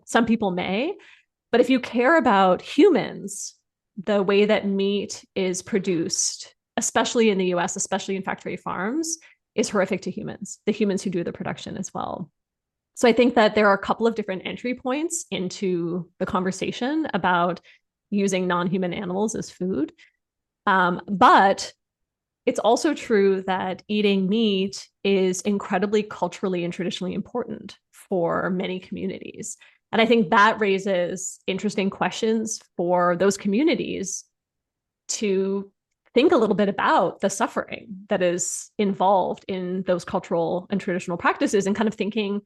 some people may. But if you care about humans, the way that meat is produced, especially in the US, especially in factory farms, is horrific to humans, the humans who do the production as well. So I think that there are a couple of different entry points into the conversation about using non-human animals as food. But it's also true that eating meat is incredibly culturally and traditionally important for many communities. And I think that raises interesting questions for those communities to think a little bit about the suffering that is involved in those cultural and traditional practices, and kind of thinking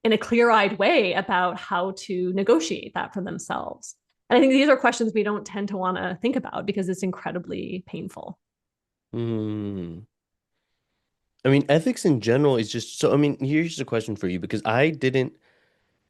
in a clear-eyed way about how to negotiate that for themselves. And I think these are questions we don't tend to want to think about because it's incredibly painful. Hmm. I mean, ethics in general is just so, I mean, here's a question for you because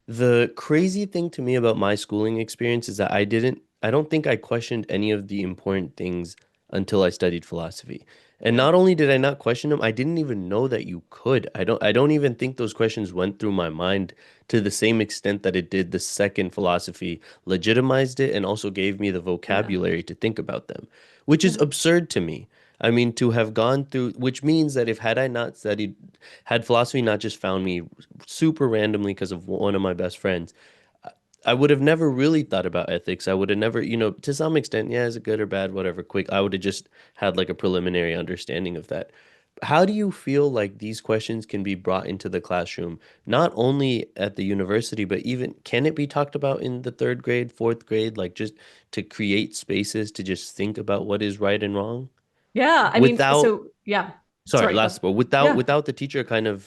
the crazy thing to me about my schooling experience is that I don't think I questioned any of the important things until I studied philosophy. And Yeah. not only did I not question them, I didn't even know that you could. I don't even think those questions went through my mind to the same extent that it did the second philosophy legitimized it and also gave me the Yeah. vocabulary to think about them, which is Yeah. absurd to me. I mean, to have gone through, which means that if had I not studied, had philosophy not just found me super randomly because of one of my best friends, I I would have never really thought about ethics. I would have never, to some extent, yeah, is it good or bad, whatever, quick. I would have just had like a preliminary understanding of that. How do you feel like these questions can be brought into the classroom, not only at the university, but even can it be talked about in the third grade, fourth grade, like just to create spaces to just think about what is right and wrong? Yeah, I mean, Without, so yeah. sorry, Sorry, last go. but without Yeah. without the teacher kind of,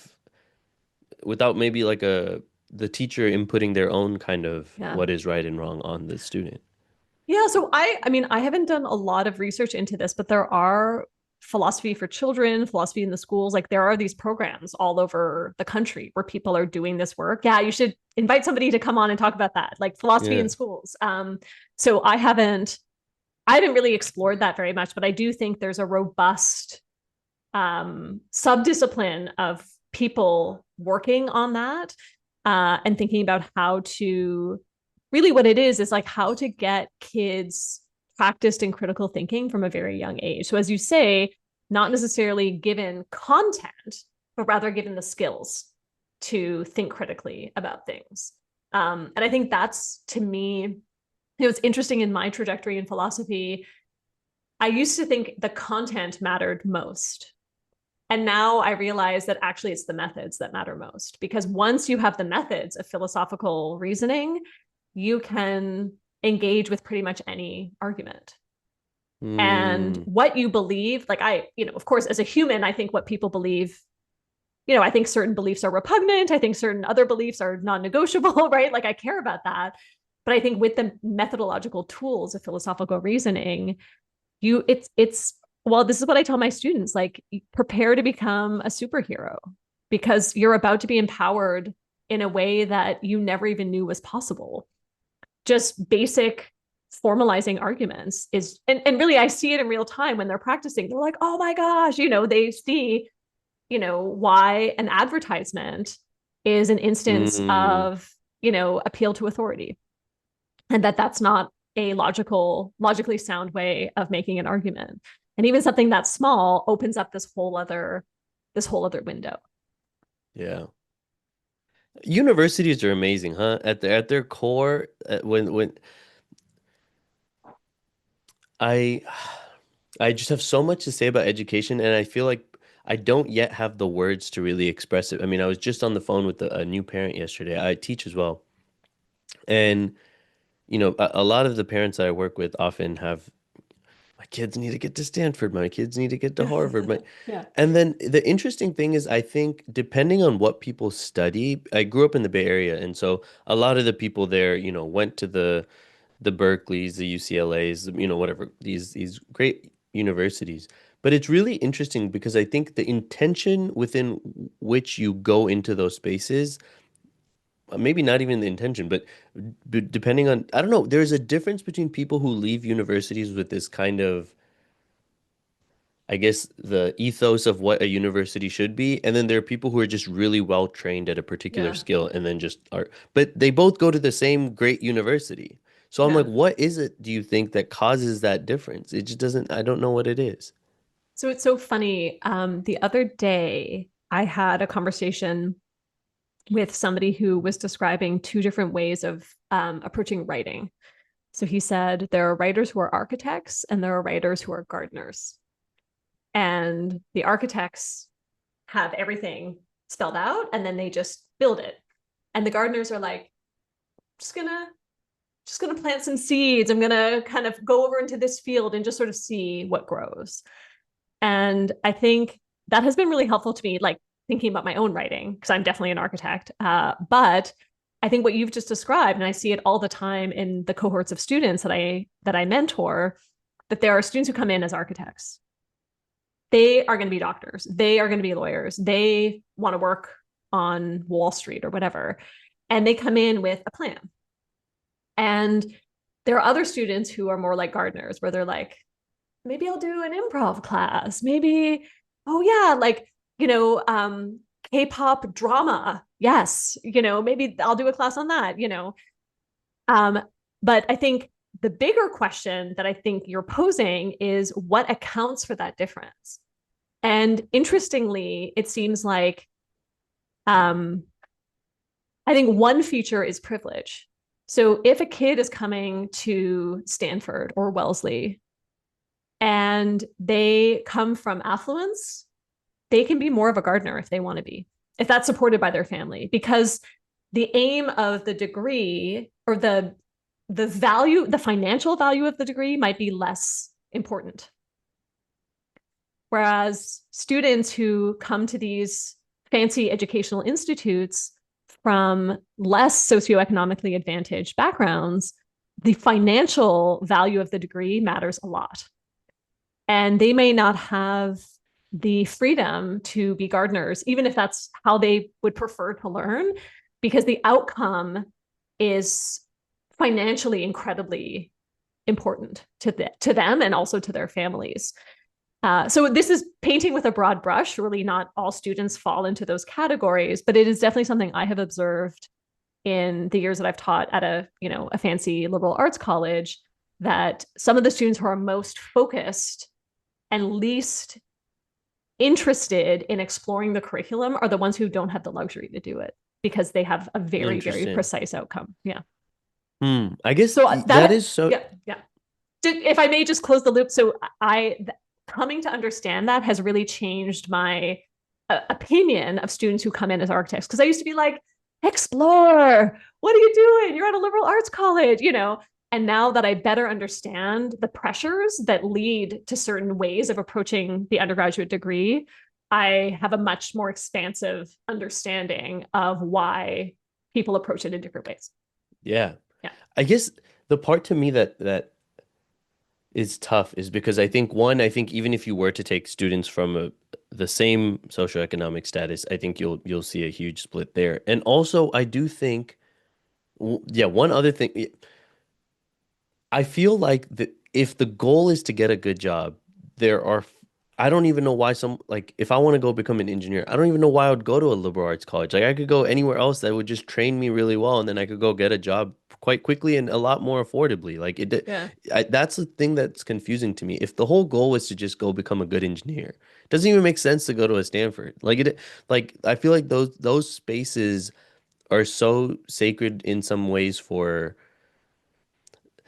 without maybe like the teacher inputting their own kind of Yeah. what is right and wrong on the student. Yeah, so I mean, I haven't done a lot of research into this, but there are philosophy for children, philosophy in the schools. Like there are these programs all over the country where people are doing this work. Yeah, you should invite somebody to come on and talk about that, like philosophy Yeah. in schools. So I haven't really explored that very much, but I do think there's a robust subdiscipline of people working on that and thinking about how to really what it is like how to get kids practiced in critical thinking from a very young age. So, as you say, not necessarily given content, but rather given the skills to think critically about things. And I think that's to me, it's interesting in my trajectory in philosophy. I used to think the content mattered most. And now I realize that actually it's the methods that matter most because once you have the methods of philosophical reasoning, you can engage with pretty much any argument. And Mm, what you believe, like of course, as a human, I think what people believe, I think certain beliefs are repugnant. I think certain other beliefs are non negotiable, right? Like I care about that. But I think with the methodological tools of philosophical reasoning, it's well, this is what I tell my students, like prepare to become a superhero because you're about to be empowered in a way that you never even knew was possible. Just basic formalizing arguments is and really I see it in real time when they're practicing. They're like, oh my gosh, they see, why an advertisement is an instance mm, of, appeal to authority and that's not a logically sound way of making an argument. And even something that small opens up this whole other window. yeah. Universities are amazing, huh? At their core, when I I just have so much to say about education, and I feel like I don't yet have the words to really express it. I mean, I was just on the phone with a new parent yesterday. I teach as well, and a lot of the parents that I work with often have my kids need to get to Stanford, my kids need to get to Harvard, Yeah. and then the interesting thing is, I think depending on what people study, I grew up in the Bay Area, and so a lot of the people there, went to the Berkeleys, the UCLAs, whatever, these great universities. But it's really interesting because I think the intention within which you go into those spaces, maybe not even the intention, but depending on, I don't know, there's a difference between people who leave universities with this kind of, I guess, the ethos of what a university should be, and then there are people who are just really well trained at a particular Yeah. skill and then just are, but they both go to the same great university. So I'm like, Yeah. what is it, do you think, that causes that difference? It just doesn't, I don't know what it is. So it's so funny. The other day, I had a conversation with somebody who was describing two different ways of approaching writing. So he said there are writers who are architects and there are writers who are gardeners. And the architects have everything spelled out and then they just build it. And the gardeners are like, just gonna plant some seeds. I'm gonna kind of go over into this field and just sort of see what grows. And I think that has been really helpful to me, like thinking about my own writing, because I'm definitely an architect. But I think what you've just described, and I see it all the time in the cohorts of students that I mentor, that there are students who come in as architects. They are going to be doctors. They are going to be lawyers. They want to work on Wall Street or whatever. And they come in with a plan. And there are other students who are more like gardeners, where they're like, maybe I'll do an improv class. Maybe, oh yeah, like, K-pop drama. Yes, maybe I'll do a class on that. Um, but I think the bigger question that I think you're posing is what accounts for that difference. And interestingly, it seems like um, I think one feature is privilege. So if a kid is coming to Stanford or Wellesley and they come from affluence, they can be more of a gardener if they want to be, if that's supported by their family, because the aim of the degree or the value, the financial value of the degree might be less important. Whereas students who come to these fancy educational institutes from less socioeconomically advantaged backgrounds, the financial value of the degree matters a lot. And they may not have the freedom to be gardeners, even if that's how they would prefer to learn, because the outcome is financially incredibly important to them and also to their families. So this is painting with a broad brush. Really, not all students fall into those categories, but it is definitely something I have observed in the years that I've taught at a fancy liberal arts college, that some of the students who are most focused and least interested in exploring the curriculum are the ones who don't have the luxury to do it because they have a very, very Interesting. precise outcome. Yeah. I guess So that is so. yeah, yeah. If I may just close the loop. So coming to understand that has really changed my opinion of students who come in as architects. Because I used to be like, explore, what are you doing? You're at a liberal arts college, you know? And now that I better understand the pressures that lead to certain ways of approaching the undergraduate degree, I have a much more expansive understanding of why people approach it in different ways. Yeah. Yeah. I guess the part to me that is tough is because I think even if you were to take students from the same socioeconomic status, I think you'll see a huge split there. And also, I do think, yeah, one other thing, I feel like if the goal is to get a good job, there are, I don't even know why like, if I want to go become an engineer, I don't even know why I would go to a liberal arts college. Like, I could go anywhere else that would just train me really well, and then I could go get a job quite quickly and a lot more affordably. Like, Yeah. that's the thing that's confusing to me. If the whole goal was to just go become a good engineer, it doesn't even make sense to go to a Stanford. Like, I feel like those spaces are so sacred in some ways for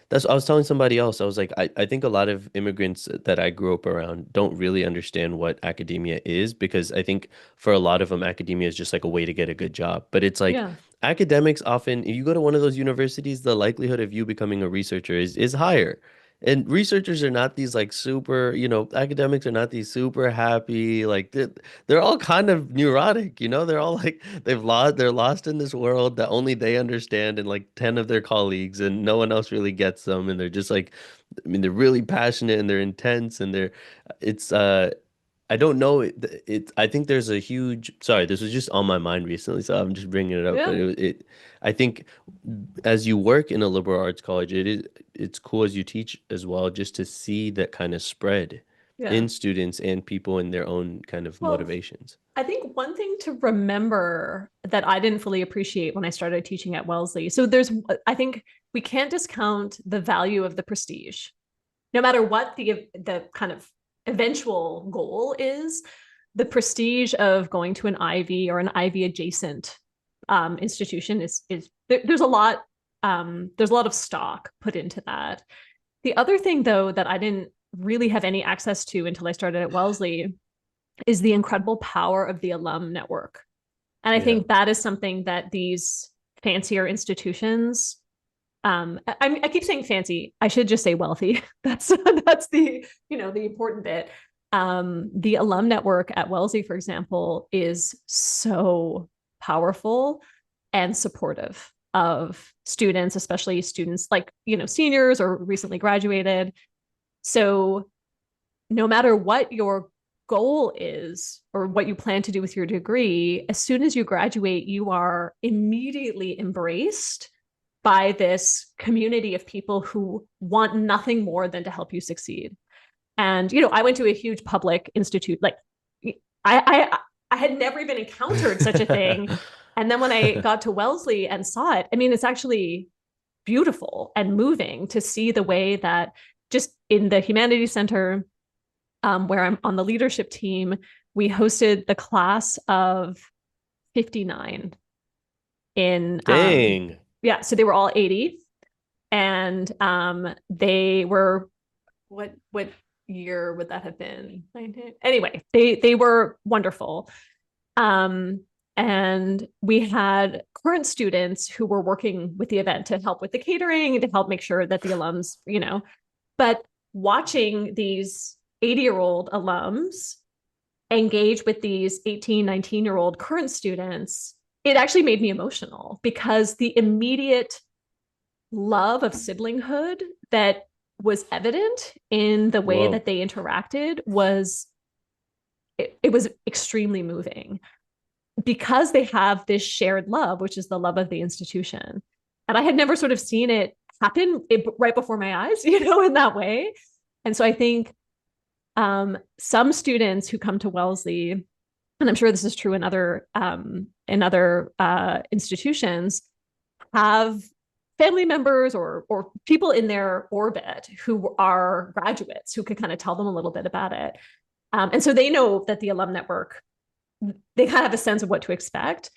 that's I was telling somebody else. I was like, I think a lot of immigrants that I grew up around don't really understand what academia is because I think for a lot of them, academia is just like a way to get a good job. But it's like Yeah. academics often, if you go to one of those universities, the likelihood of you becoming a researcher is higher. And researchers are not these like super, academics are not these super happy, like they're all kind of neurotic, they're all like they're lost in this world that only they understand and like 10 of their colleagues and no one else really gets them and they're just like I mean they're really passionate and they're intense and it's I don't know I think there's a huge sorry this was just on my mind recently so I'm just bringing it up but Yeah. I think as you work in a liberal arts college it's cool as you teach as well just to see that kind of spread Yeah. in students and people in their own kind of Well, motivations. I think one thing to remember that I didn't fully appreciate when I started teaching at Wellesley. So I think we can't discount the value of the prestige, no matter what the kind of eventual goal is. The prestige of going to an Ivy or an Ivy adjacent institution is there's a lot there's a lot of stock put into that. The other thing, though, that I didn't really have any access to until I started at Wellesley is the incredible power of the alum network. And I Yeah. think that is something that these fancier institutions, I keep saying fancy, I should just say wealthy. That's the important bit. The alum network at Wellesley, for example, is so powerful and supportive of students, especially students like, seniors or recently graduated. So no matter what your goal is or what you plan to do with your degree, as soon as you graduate, you are immediately embraced by this community of people who want nothing more than to help you succeed. And I went to a huge public institute. Like I had never even encountered such a thing. And then when I got to Wellesley and saw it, I mean, it's actually beautiful and moving to see the way that just in the Humanities Center, where I'm on the leadership team, we hosted the class of 59 in Dang. yeah, so they were all 80, and they were, what year would that have been? 19? Anyway, they were wonderful. Um, and we had current students who were working with the event to help with the catering, to help make sure that the alums, but watching these 80-year-old alums engage with these 18, 19-year-old current students, it actually made me emotional because the immediate love of siblinghood that was evident in the way Whoa. that they interacted was, it was extremely moving because they have this shared love, which is the love of the institution. And I had never sort of seen it happen right before my eyes, in that way. And so I think some students who come to Wellesley, and I'm sure this is true in other institutions, have family members or people in their orbit who are graduates who could kind of tell them a little bit about it. And so they know that the alum network, they kind of have a sense of what to expect.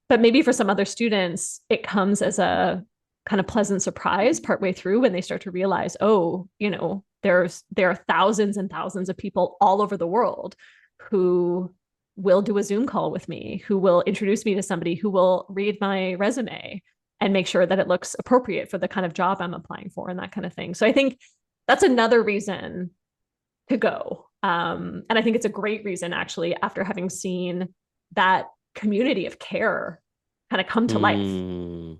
But maybe for some other students, it comes as a kind of pleasant surprise partway through when they start to realize, oh, there are thousands and thousands of people all over the world who will do a Zoom call with me, who will introduce me to somebody who will read my resume and make sure that it looks appropriate for the kind of job I'm applying for and that kind of thing. So I think that's another reason to go. And I think it's a great reason, actually, after having seen that community of care kind of come to life. Hmm.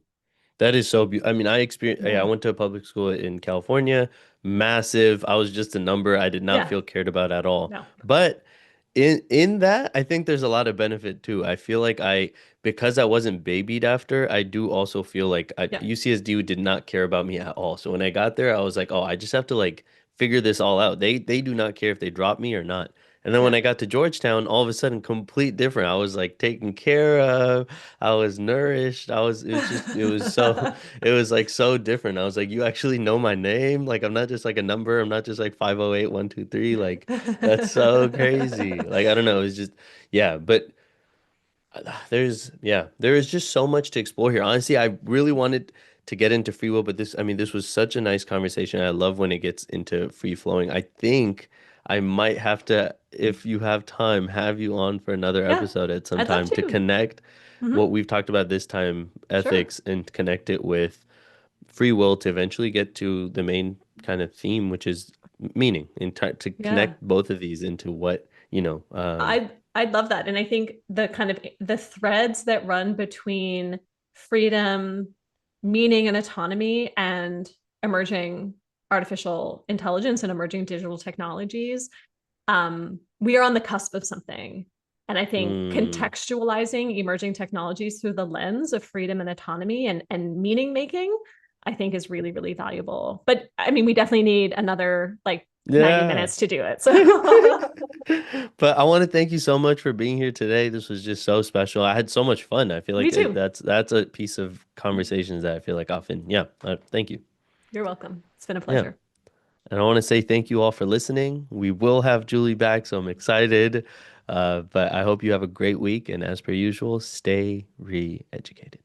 That is so beautiful. I mean, I experienced, yeah, I Yeah. went to a public school in California, massive. I was just a number. I did not Yeah. feel cared about at all. No. But in that, I think there's a lot of benefit too. I feel like because I wasn't babied after, I do also feel like Yeah. UCSD did not care about me at all. So when I got there, I was like, oh, I just have to like figure this all out. They do not care if they drop me or not. And then when Yeah. I got to Georgetown, all of a sudden, complete different. I was like taken care of. I was nourished. It was so, it was like so different. I was like, you actually know my name. Like, I'm not just like a number. I'm not just like 508-123. Like, that's so crazy. Like, I don't know. It's just, yeah. But there is just so much to explore here. Honestly, I really wanted to get into free will, but I mean, this was such a nice conversation. I love when it gets into free flowing. I think I might have to, if you have time, have you on for another Yeah. episode at some I'd love time to to. connect Hmm. what we've talked about this time, Sure. ethics, and connect it with free will to eventually get to the main kind of theme, which is meaning, and to Yeah. connect both of these into what, I'd love that. And I think the kind of the threads that run between freedom, meaning and autonomy and emerging artificial intelligence and emerging digital technologies, we are on the cusp of something. And I think mm, contextualizing emerging technologies through the lens of freedom and autonomy and meaning making, I think is really, really valuable. But I mean, we definitely need another like 90 yeah. minutes to do it. So But I want to thank you so much for being here today. This was just so special. I had so much fun. I feel me like too. that's a piece of conversations that I feel like often, yeah. Thank you. You're welcome. It's been a Yeah. pleasure. And I want to say thank you all for listening. We will have Julie back, so I'm excited. But I hope you have a great week. And as per usual, stay re-educated.